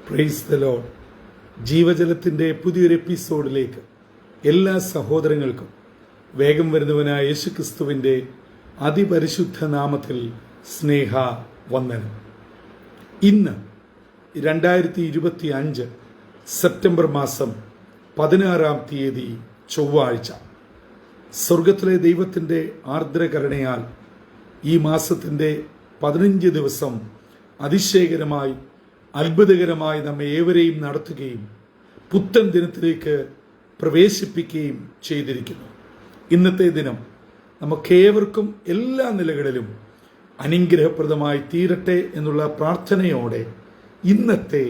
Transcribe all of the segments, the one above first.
Praise the Lord. ജീവജലത്തിൻ്റെ പുതിയൊരു എപ്പിസോഡിലേക്ക് എല്ലാ സഹോദരങ്ങൾക്കും വേഗം വരുന്നവനായ യേശുക്രിസ്തുവിൻ്റെ അതിപരിശുദ്ധ നാമത്തിൽ സ്നേഹ വന്ദനം. ഇന്ന് 2025 സെപ്റ്റംബർ മാസം 16-ാം തീയതി ചൊവ്വാഴ്ച. സ്വർഗത്തിലെ ദൈവത്തിൻ്റെ ആർദ്രകരുണയാൽ ഈ മാസത്തിൻ്റെ 15 ദിവസം അതിശയകരമായി അത്ഭുതകരമായി നമ്മെ ഏവരെയും നടത്തുകയും പുത്തൻ ദിനത്തിലേക്ക് പ്രവേശിപ്പിക്കുകയും ചെയ്തിരിക്കുന്നു. ഇന്നത്തെ ദിനം നമുക്കേവർക്കും എല്ലാ നിലകളിലും അനുഗ്രഹപ്രദമായി തീരട്ടെ എന്നുള്ള പ്രാർത്ഥനയോടെ ഇന്നത്തെ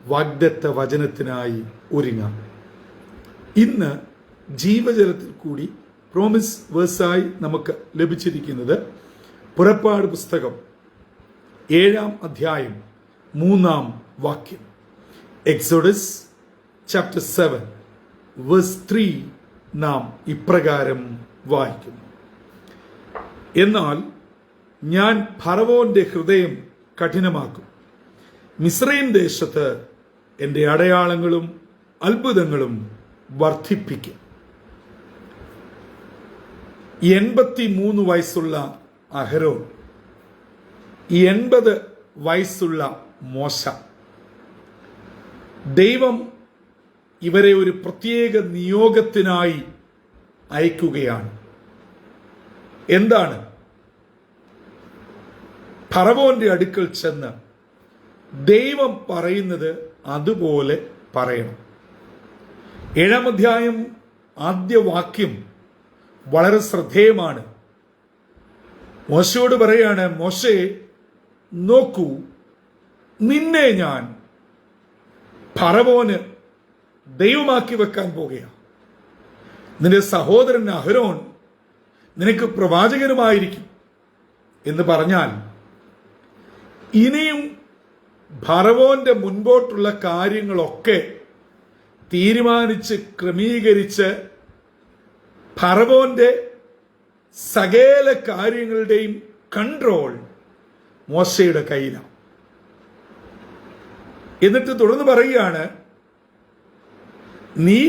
വാഗ്ദത്ത വചനത്തിനായി ഒരുങ്ങാം. ഇന്ന് ജീവജലത്തിൽ കൂടി പ്രോമിസ് വേഴ്സായി നമുക്ക് ലഭിച്ചിരിക്കുന്നത് പുറപ്പാട് പുസ്തകം 7-ാം അധ്യായം 3-ാം വാക്യം. എക്സോഡസ് ചാപ്റ്റർ 7 വേഴ്സ് 3 നാം ഇപ്രകാരം വായിക്കുന്നു: എന്നാൽ ഞാൻ ഫറവോന്റെ ഹൃദയം കഠിനമാക്കും, മിസ്രയീം ദേശത്ത് എൻ്റെ അടയാളങ്ങളും അത്ഭുതങ്ങളും വർദ്ധിപ്പിക്കും. 83 വയസ്സുള്ള അഹരോൻ, 80 വയസ്സുള്ള മോശ, ദൈവം ഇവരെ ഒരു പ്രത്യേക നിയോഗത്തിനായി അയക്കുകയാണ്. എന്താണ്? ഫറവോന്റെ അടുക്കൽ ചെന്ന് ദൈവം പറയുന്നത് അതുപോലെ പറയണം. 7-ാം അധ്യായം ആദ്യ വാക്യം വളരെ ശ്രദ്ധേയമാണ്. മോശയോട് പറയാണ്, മോശേ, നോക്കൂ, നിന്നെ ഞാൻ ഫറവോന് ദൈവമാക്കി വെക്കാൻ പോകുകയാണ്. നിന്റെ സഹോദരൻ അഹരോൻ നിനക്ക് പ്രവാചകനുമായിരിക്കും എന്ന് പറഞ്ഞാൽ, ഇനിയും ഫറവോന്റെ മുൻപോട്ടുള്ള കാര്യങ്ങളൊക്കെ തീരുമാനിച്ച് ക്രമീകരിച്ച് ഫറവോന്റെ സകല കാര്യങ്ങളുടെയും കൺട്രോൾ മോശയുടെ കയ്യിലാണ്. എന്നിട്ട് തുടർന്ന് പറയുകയാണ്, നീ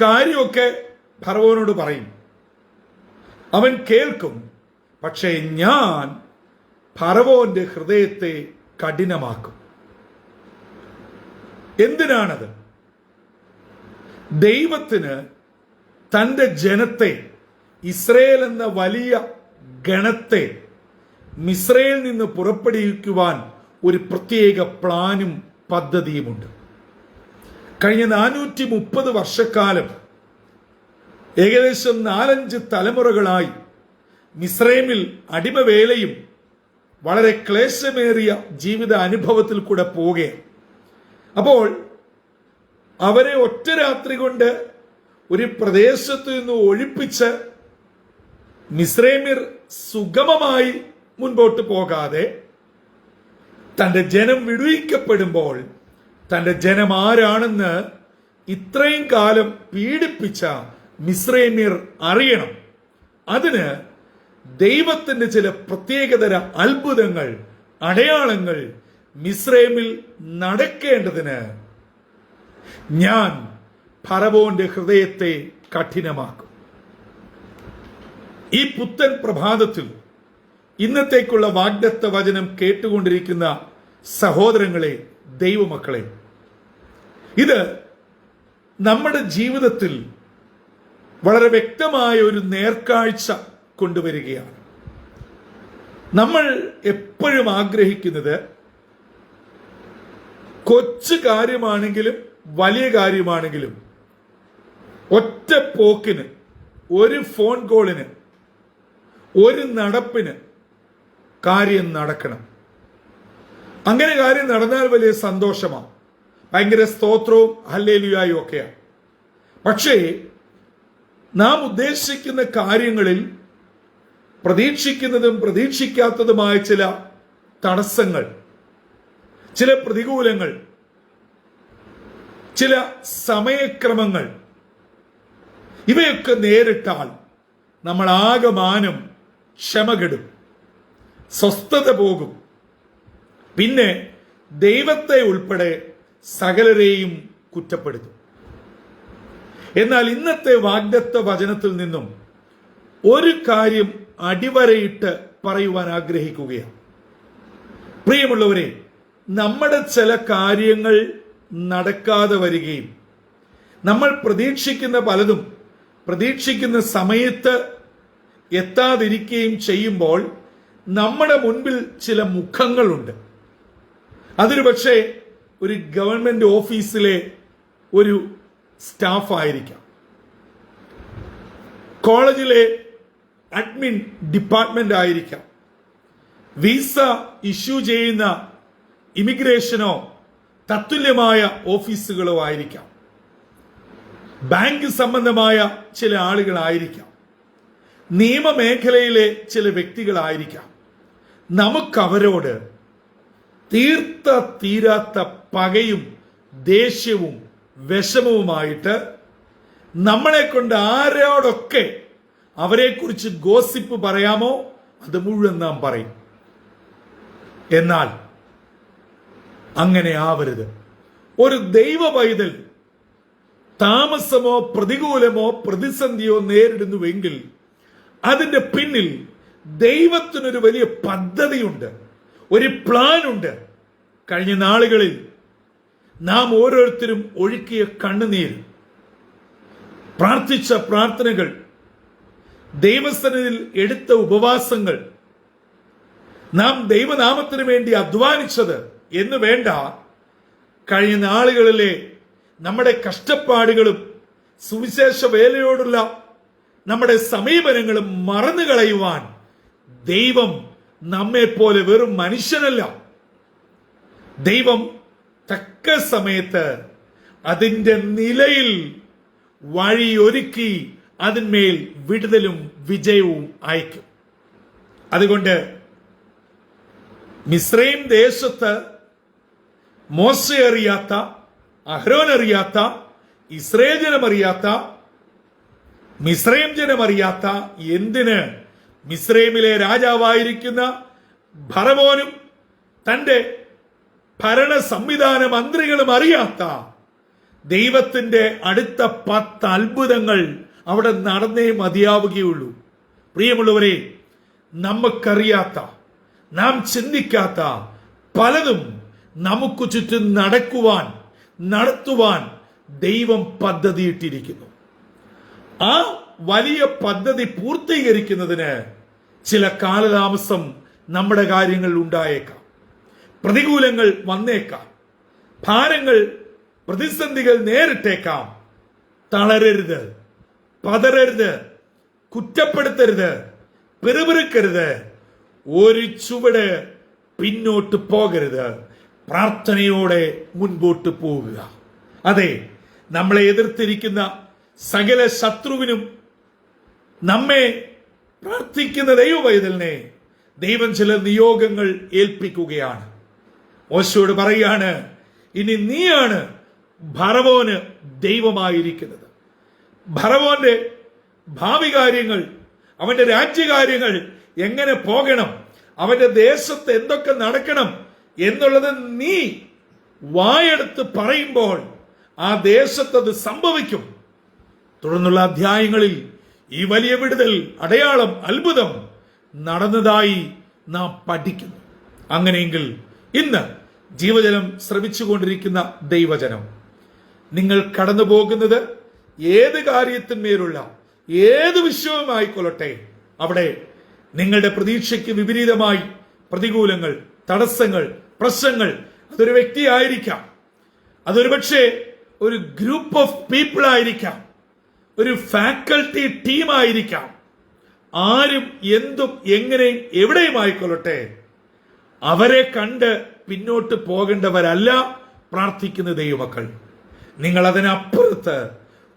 കാര്യമൊക്കെ ഫറവോനോട് പറയും, അവൻ കേൾക്കും, പക്ഷേ ഞാൻ ഫറവോന്റെ ഹൃദയത്തെ കഠിനമാക്കും. എന്തിനാണത്? ദൈവത്തിന് തന്റെ ജനത്തെ, ഇസ്രയേൽ എന്ന വലിയ ഗണത്തെ മിസ്രയിൽ നിന്ന് പുറപ്പെടുവിക്കുവാൻ ഒരു പ്രത്യേക പ്ലാനും പദ്ധതിയുമുണ്ട്. കഴിഞ്ഞ 430 വർഷക്കാലം, ഏകദേശം 4-5 തലമുറകളായി മിസ്രൈമിൽ അടിമവേലയും വളരെ ക്ലേശമേറിയ ജീവിത അനുഭവത്തിൽ കൂടെ പോവുകയാണ്. അപ്പോൾ അവരെ ഒറ്റ രാത്രി കൊണ്ട് ഒരു പ്രദേശത്ത് നിന്ന് ഒഴിപ്പിച്ച് മിസ്രൈമ്യർ സുഗമമായി മുൻപോട്ട് പോകാതെ തന്റെ ജനം വിടുവിക്കപ്പെടുമ്പോൾ തന്റെ ജനം ആരാണെന്ന് ഇത്രയും കാലം പീഡിപ്പിച്ച മിസ്രൈമ്യർ അറിയണം. അതിന് ദൈവത്തിന്റെ ചില പ്രത്യേകതര അത്ഭുതങ്ങൾ, അടയാളങ്ങൾ മിസ്രൈമിൽ നടക്കേണ്ടതിന് ഞാൻ ഫറവോന്റെ ഹൃദയത്തെ കഠിനമാക്കും. ഈ പുത്തൻ പ്രഭാതത്തിൽ ഇന്നത്തേക്കുള്ള വാഗ്ദത്ത വചനം കേട്ടുകൊണ്ടിരിക്കുന്ന സഹോദരങ്ങളെ, ദൈവമക്കളെ, ഇത് നമ്മുടെ ജീവിതത്തിൽ വളരെ വ്യക്തമായ ഒരു നേർക്കാഴ്ച കൊണ്ടുവരികയാണ്. നമ്മൾ എപ്പോഴും ആഗ്രഹിക്കുന്നത് കൊച്ചു കാര്യമാണെങ്കിലും വലിയ കാര്യമാണെങ്കിലും ഒറ്റ പോക്കിന്, ഒരു ഫോൺ കോളിന്, ഒരു നടപ്പിന് കാര്യം നടക്കണം. അങ്ങനെ കാര്യം നടന്നാൽ വലിയ സന്തോഷമാണ്, ഭയങ്കര സ്തോത്രവും ഹല്ലേലൂയായും ഒക്കെയാണ്. പക്ഷേ നാം ഉദ്ദേശിക്കുന്ന കാര്യങ്ങളിൽ പ്രതീക്ഷിക്കുന്നതും പ്രതീക്ഷിക്കാത്തതുമായ ചില തടസ്സങ്ങൾ, ചില പ്രതികൂലങ്ങൾ, ചില സമയക്രമങ്ങൾ, ഇവയൊക്കെ നേരിട്ടാൽ നമ്മൾ ആകമാനം ക്ഷമകെടും, സ്വസ്ഥത പോകും. പിന്നെ ദൈവത്തെ ഉൾപ്പെടെ സകലരെയും കുറ്റപ്പെടുത്തും. എന്നാൽ ഇന്നത്തെ വാഗ്ദത്ത വചനത്തിൽ നിന്നും ഒരു കാര്യം അടിവരയിട്ട് പറയുവാൻ ആഗ്രഹിക്കുകയാണ്. പ്രിയമുള്ളവരെ, നമ്മുടെ ചില കാര്യങ്ങൾ നടക്കാതെ വരികയും നമ്മൾ പ്രതീക്ഷിക്കുന്ന പലതും പ്രതീക്ഷിക്കുന്ന സമയത്ത് എത്താതിരിക്കുകയും ചെയ്യുമ്പോൾ നമ്മുടെ മുൻപിൽ ചില മുഖങ്ങളുണ്ട്. അതൊരു പക്ഷേ ഒരു ഗവൺമെന്റ് ഓഫീസിലെ ഒരു സ്റ്റാഫ് ആയിരിക്കാം, കോളേജിലെ അഡ്മിൻ ഡിപ്പാർട്ട്മെന്റ് ആയിരിക്കാം, വിസ ഇഷ്യൂ ചെയ്യുന്ന ഇമിഗ്രേഷനോ തത്തുല്യമായ ഓഫീസുകളോ ആയിരിക്കാം, ബാങ്ക് സംബന്ധമായ ചില ആളുകളായിരിക്കാം, നിയമമേഖലയിലെ ചില വ്യക്തികളായിരിക്കാം. നമുക്കവരോട് തീരാത്ത പകയും ദേഷ്യവും വിഷമവുമായിട്ട് നമ്മളെ കൊണ്ട് ആരോടൊക്കെ അവരെക്കുറിച്ച് ഗോസിപ്പ് പറയാമോ അത് മുഴുവൻ നാം പറയും. എന്നാൽ അങ്ങനെ ആവരുത്. ഒരു ദൈവ പൈതൽ താമസമോ പ്രതികൂലമോ പ്രതിസന്ധിയോ നേരിടുന്നുവെങ്കിൽ അതിന്റെ പിന്നിൽ ദൈവത്തിനൊരു വലിയ പദ്ധതിയുണ്ട്, ഒരു പ്ലാൻ ഉണ്ട്. കഴിഞ്ഞ നാളുകളിൽ നാം ഓരോരുത്തരും ഒഴുക്കിയ കണ്ണുനീർ, പ്രാർത്ഥിച്ച പ്രാർത്ഥനകൾ, ദൈവസന്നിധിയിൽ എടുത്ത ഉപവാസങ്ങൾ, നാം ദൈവനാമത്തിന് വേണ്ടി അധ്വാനിച്ചത് എന്ന് വേണ്ട, കഴിഞ്ഞ നാളുകളിലെ നമ്മുടെ കഷ്ടപ്പാടുകളും സുവിശേഷ വേലയോടുള്ള നമ്മുടെ സമീപനങ്ങളും മറന്നു കളയുവാൻ ദൈവം നമ്മെ പോലെ വെറും മനുഷ്യനല്ല. ദൈവം തക്ക സമയത്ത് അതിന്റെ നിലയിൽ വഴിയൊരുക്കി അതിന്മേൽ വിടുതലും വിജയവും അയക്കും. അതുകൊണ്ട് മിസ്രൈം ദേശത്ത് മോശെ അറിയാത്ത, അഹ്റോൻ അറിയാത്ത, ഇസ്രായേൽ ജനം അറിയാത്ത, മിസ്രൈം ജനം അറിയാത്ത, എന്തിന് മിസ്രൈമിലെ രാജാവായിരിക്കുന്ന ഫറവോനും തന്റെ ഭരണ സംവിധാന മന്ത്രികളും അറിയാത്ത ദൈവത്തിന്റെ അടുത്ത 10 അത്ഭുതങ്ങൾ അവിടെ നടന്നേ മതിയാവുകയുള്ളൂ. പ്രിയമുള്ളവരെ, നമുക്കറിയാത്ത, നാം ചിന്തിക്കാത്ത പലതും നമുക്ക് ചുറ്റും നടത്തുവാൻ ദൈവം പദ്ധതിയിട്ടിരിക്കുന്നു. ആ വലിയ പദ്ധതി പൂർത്തീകരിക്കുന്നതിന് ചില കാലതാമസം നമ്മുടെ കാര്യങ്ങളിൽ ഉണ്ടായേക്കാം, പ്രതികൂലങ്ങൾ വന്നേക്കാം, ഭാരങ്ങൾ, പ്രതിസന്ധികൾ നേരിട്ടേക്കാം. തളരരുത്, പതറരുത്, കുറ്റപ്പെടുത്തരുത്, പിറുപിറുക്കരുത്, ഒരു ചുവട് പിന്നോട്ട് പോകരുത്. പ്രാർത്ഥനയോടെ മുൻപോട്ട് പോകുക. അതെ, നമ്മളെ എതിർത്തിരിക്കുന്ന സകല ശത്രുവിനും നമ്മെ പ്രാർത്ഥിക്കുന്ന ദൈവവൈതലിനെ ദൈവം ചില നിയോഗങ്ങൾ ഏൽപ്പിക്കുകയാണ്. മോശയോട് പറയാണ്, ഇനി നീയാണ് ഫറവോന് ദൈവമായിരിക്കുന്നത്. ഫറവോന്റെ ഭാവി കാര്യങ്ങൾ, അവന്റെ രാജ്യകാര്യങ്ങൾ എങ്ങനെ പോകണം, അവന്റെ ദേശത്ത് എന്തൊക്കെ നടക്കണം എന്നുള്ളത് നീ വായെടുത്ത് പറയുമ്പോൾ ആ ദേശത്തത് സംഭവിക്കും. തുടർന്നുള്ള അധ്യായങ്ങളിൽ ഈ വലിയ വിടുതൽ, അടയാളം, അത്ഭുതം നടന്നതായി നാം പഠിക്കുന്നു. അങ്ങനെയെങ്കിൽ ഇന്ന് ജീവജലം ശ്രവിച്ചുകൊണ്ടിരിക്കുന്ന ദൈവജനം, നിങ്ങൾ കടന്നു പോകുന്നത് ഏത് കാര്യത്തിന്മേലുള്ള ഏത് വിഷയവുമായിക്കൊള്ളട്ടെ, അവിടെ നിങ്ങളുടെ പ്രതീക്ഷയ്ക്ക് വിപരീതമായി പ്രതികൂലങ്ങൾ, തടസ്സങ്ങൾ, പ്രശ്നങ്ങൾ, അതൊരു വ്യക്തിയായിരിക്കാം, അതൊരു പക്ഷേ ഒരു ഗ്രൂപ്പ് ഓഫ് പീപ്പിൾ ആയിരിക്കാം, ഒരു ഫാക്കൽറ്റി ടീം ആയിരിക്കാം, ആരും എന്തും എങ്ങനെയും എവിടെയും ആയിക്കൊള്ളട്ടെ, അവരെ കണ്ട് പിന്നോട്ട് പോകേണ്ടവരല്ല പ്രാർത്ഥിക്കുന്ന ദൈവമക്കൾ. നിങ്ങൾ അതിനപ്പുറത്ത്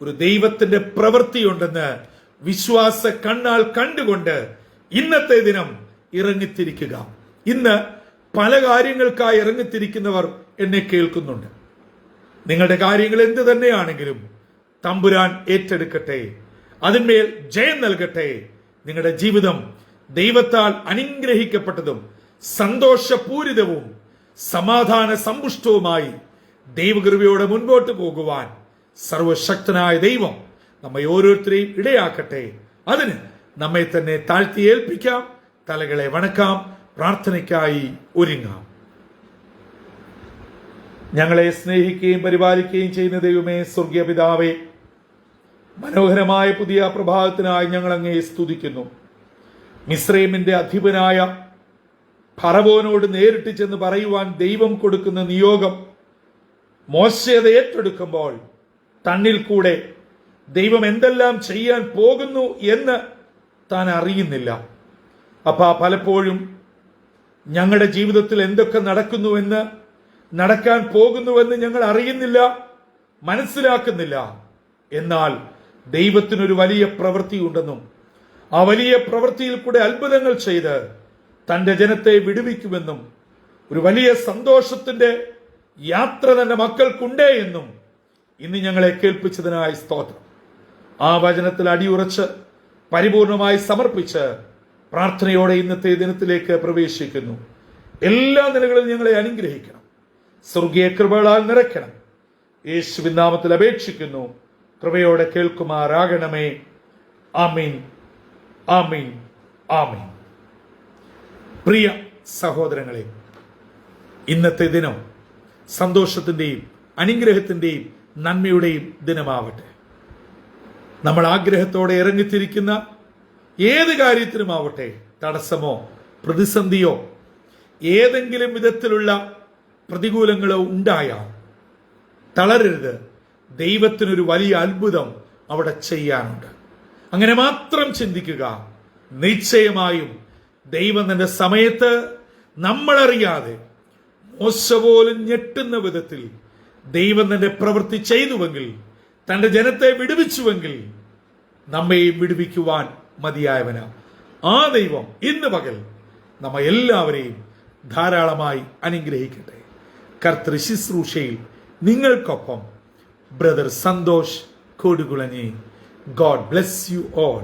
ഒരു ദൈവത്തിന്റെ പ്രവൃത്തിയുണ്ടെന്ന് വിശ്വാസ കണ്ണാൽ കണ്ടുകൊണ്ട് ഇന്നത്തെ ദിനം ഇറങ്ങിത്തിരിക്കുക. ഇന്ന് പല കാര്യങ്ങൾക്കായി ഇറങ്ങിത്തിരിക്കുന്നവർ എന്നെ കേൾക്കുന്നുണ്ട്. നിങ്ങളുടെ കാര്യങ്ങൾ എന്ത് തന്നെയാണെങ്കിലും തമ്പുരാൻ ഏറ്റെടുക്കട്ടെ, അതിന്മേൽ ജയം നൽകട്ടെ. നിങ്ങളുടെ ജീവിതം ദൈവത്താൽ അനുഗ്രഹിക്കപ്പെട്ടതും സന്തോഷപൂരിതവും സമാധാന സമ്പുഷ്ടവുമായി ദൈവകൃപയോടെ മുൻപോട്ട് പോകുവാൻ സർവശക്തനായ ദൈവം നമ്മെ ഓരോരുത്തരെയും ഇടയാക്കട്ടെ. അതിന് നമ്മെ തന്നെ താഴ്ത്തി ഏൽപ്പിക്കാം, തലകളെ വണക്കാം, പ്രാർത്ഥനയ്ക്കായി ഒരുങ്ങാം. ഞങ്ങളെ സ്നേഹിക്കുകയും പരിപാലിക്കുകയും ചെയ്യുന്ന ദൈവമേ, സ്വർഗീയ പിതാവേ, മനോഹരമായ പുതിയ പ്രഭാതത്തിനായി ഞങ്ങൾ അങ്ങയെ സ്തുതിക്കുന്നു. മിസ്രൈമിന്റെ അധിപനായ ഫറവോനോട് നേരിട്ട് ചെന്ന് പറയുവാൻ ദൈവം കൊടുക്കുന്ന നിയോഗം മോശെ അത് ഏറ്റെടുക്കുമ്പോൾ തന്നിൽ കൂടെ ദൈവം എന്തെല്ലാം ചെയ്യാൻ പോകുന്നു എന്ന് താൻ അറിയുന്നില്ല. പലപ്പോഴും ഞങ്ങളുടെ ജീവിതത്തിൽ എന്തൊക്കെ നടക്കുന്നുവെന്ന്, നടക്കാൻ പോകുന്നുവെന്ന് ഞങ്ങൾ അറിയുന്നില്ല, മനസ്സിലാക്കുന്നില്ല. എന്നാൽ ദൈവത്തിനൊരു വലിയ പ്രവൃത്തി ഉണ്ടെന്നും ആ വലിയ പ്രവൃത്തിയിൽ കൂടെ അത്ഭുതങ്ങൾ ചെയ്ത് തന്റെ ജനത്തെ വിടുവിക്കുമെന്നും ഒരു വലിയ സന്തോഷത്തിന്റെ യാത്ര തന്റെ മക്കൾക്കുണ്ടേ എന്നും ഇന്ന് ഞങ്ങളെ കേൾപ്പിച്ചതിനായി സ്തോത്രം. ആ വചനത്തിൽ അടിയുറച്ച് പരിപൂർണമായി സമർപ്പിച്ച് പ്രാർത്ഥനയോടെ ഇന്നത്തെ ദിനത്തിലേക്ക് പ്രവേശിക്കുന്നു. എല്ലാ നിലകളിലും ഞങ്ങളെ അനുഗ്രഹിക്കണം, സ്വർഗീയ കൃപകളാൽ നിറയ്ക്കണം. യേശുവിൻ നാമത്തിൽ അപേക്ഷിക്കുന്നു, കൃപയോടെ കേൾക്കുമാറാകണമേ. ആമീൻ, ആമീൻ, ആമീൻ. പ്രിയ സഹോദരങ്ങളെ, ഇന്നത്തെ ദിനം സന്തോഷത്തിന്റെയും അനുഗ്രഹത്തിന്റെയും നന്മയുടെയും ദിനമാവട്ടെ. നമ്മൾ ആഗ്രഹത്തോടെ ഇറങ്ങിത്തിരിക്കുന്ന ഏത് കാര്യത്തിനുമാവട്ടെ, തടസ്സമോ പ്രതിസന്ധിയോ ഏതെങ്കിലും വിധത്തിലുള്ള പ്രതികൂലങ്ങളോ ഉണ്ടായാൽ തളരരുത്. ദൈവത്തിനൊരു വലിയ അത്ഭുതം അവിടെ ചെയ്യാനുണ്ട്. അങ്ങനെ മാത്രം ചിന്തിക്കുക. നിശ്ചയമായും ദൈവം തന്റെ സമയത്ത് നമ്മളറിയാതെ മോശ പോലും ഞെട്ടുന്ന വിധത്തിൽ ദൈവം തന്റെ പ്രവൃത്തി ചെയ്തുവെങ്കിൽ, തന്റെ ജനത്തെ വിടുവിച്ചുവെങ്കിൽ, നമ്മെയും വിടുവിക്കുവാൻ മതിയായവനാ ആ ദൈവം ഇന്ന് പകൽ നമ്മ എല്ലാവരെയും ധാരാളമായി അനുഗ്രഹിക്കട്ടെ. കർത്തൃ ശുശ്രൂഷയിൽ നിങ്ങൾക്കൊപ്പം brother Santhosh Kodukulanji. God bless you all.